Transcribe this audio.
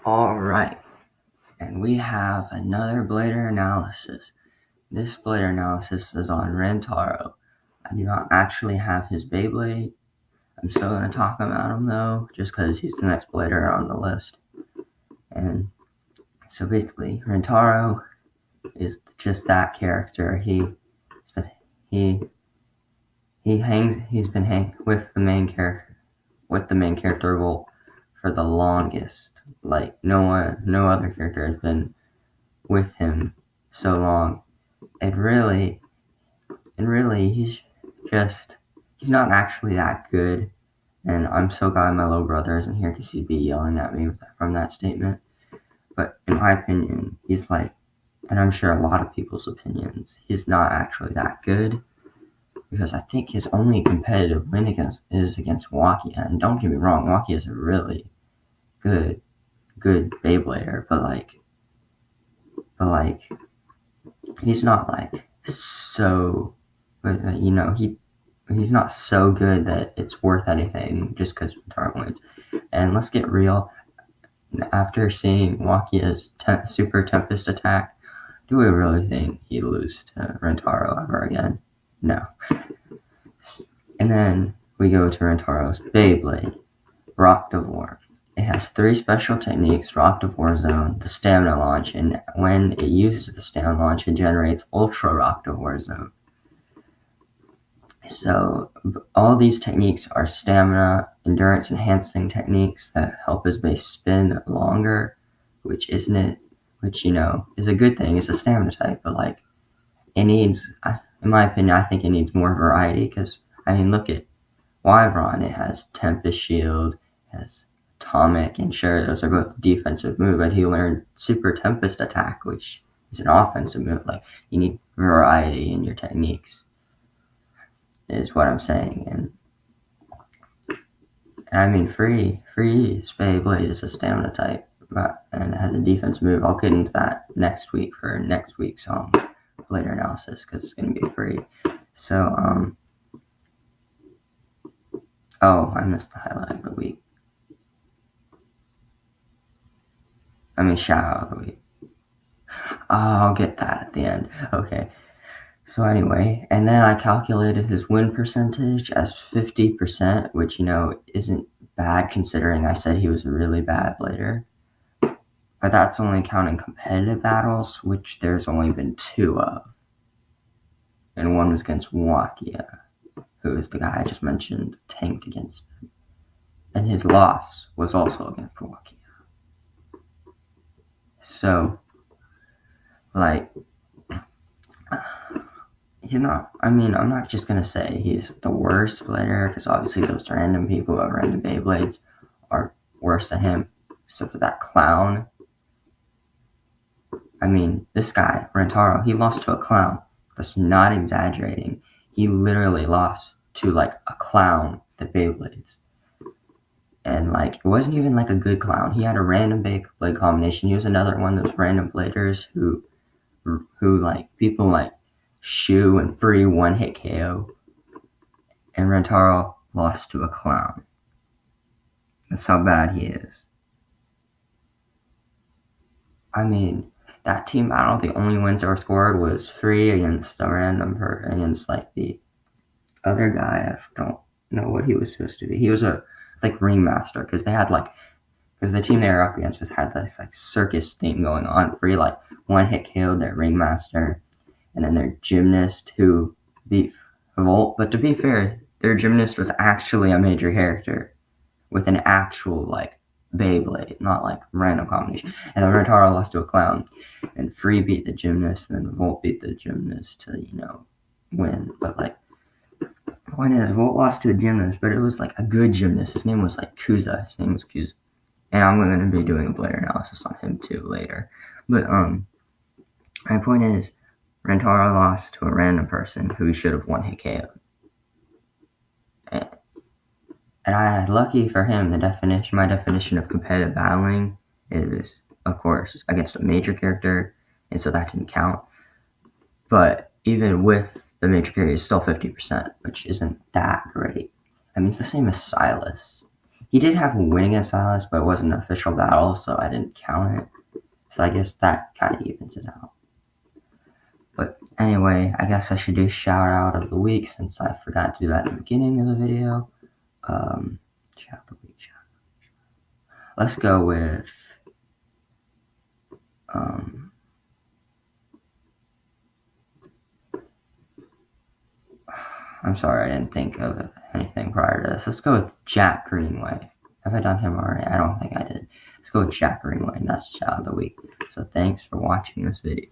Alright, and we have another Blader analysis. This Blader analysis is on Rantaro. I do not actually have his Beyblade. I'm still going to talk about him though, just because he's the next Blader on the list. And so basically, Rantaro is just that character. He's been hanging with the main character Volt for the longest. Like no other character has been with him so long. And really, he's not actually that good. And I'm so glad my little brother isn't here because he'd be yelling at me from that statement. But in my opinion, he's like, and I'm sure a lot of people's opinions, he's not actually that good. Because I think his only competitive win is against Wakia. And don't get me wrong, Wakia is a really good Beyblader, but he's not like so, he's not so good that it's worth anything just because Rantaro wins. And let's get real. After seeing Wakia's Super Tempest attack, do we really think he'd lose to Rantaro ever again? No. And then we go to Rantaro's Beyblade, Rock Devore. It has 3 special techniques: Rock Devore Zone, the Stamina Launch, and when it uses the Stamina Launch, it generates Ultra Rock Devore Zone. So all these techniques are stamina, endurance enhancing techniques that help his base spin longer, which is a good thing. It's a stamina type, but it needs, in my opinion, I think it needs more variety because, look at Wyvron. It has Tempest Shield, it has Atomic, and sure, those are both defensive moves, but he learned Super Tempest Attack, which is an offensive move. You need variety in your techniques, is what I'm saying. And Free Beyblade is a stamina type, and it has a defense move. I'll get into that next week for next week's Blader analysis because it's going to be free. So, I missed the highlight of the week. Shout out of the week. I'll get that at the end. Okay. So anyway, and then I calculated his win percentage as 50%, which, isn't bad considering I said he was a really bad Blader. But that's only counting competitive battles, which there's only been 2 of. And one was against Wakia, who is the guy I just mentioned, tanked against him. And his loss was also against Wakia. So, I'm not just going to say he's the worst Blader, because obviously those random people who have random Beyblades are worse than him. So for that clown, this guy, Rantaro, he lost to a clown. That's not exaggerating. He literally lost to a clown that Beyblades. And it wasn't even a good clown. He had a random Beyblade combination. He was another one of those random Bladers who people Shu and Free one-hit KO. And Rantaro lost to a clown. That's how bad he is. That team battle, the only wins that were scored was Free against a random against the other guy. I don't know what he was supposed to be. He was a ringmaster because they had because the team they were up against had this circus theme going on. Free one-hit KO'd their ringmaster, and then their gymnast who beat Volt. But to be fair, their gymnast was actually a major character with an actual Beyblade, not random combination. And then Rantaro lost to a clown, and Free beat the gymnast, and then Volt beat the gymnast to win. But the point is, Volt lost to a gymnast, but it was a good gymnast. His name was Kuza. And I'm going to be doing a Blader analysis on him too later. But my point is, Rantaro lost to a random person who should have one-hit KO. And lucky for him, my definition of competitive battling is, of course, against a major character, and so that didn't count. But even with the major character, it's still 50%, which isn't that great. It's the same as Silas. He did have a win against Silas, but it wasn't an official battle, so I didn't count it. So I guess that kind of evens it out. But anyway, I guess I should do shout out of the week since I forgot to do that in the beginning of the video. Shout out the week. Let's go with I'm sorry, I didn't think of anything prior to this. Let's go with Jack Greenway. Have I done him already? I don't think I did. Let's go with Jack Greenway, and that's shout out of the week. So thanks for watching this video.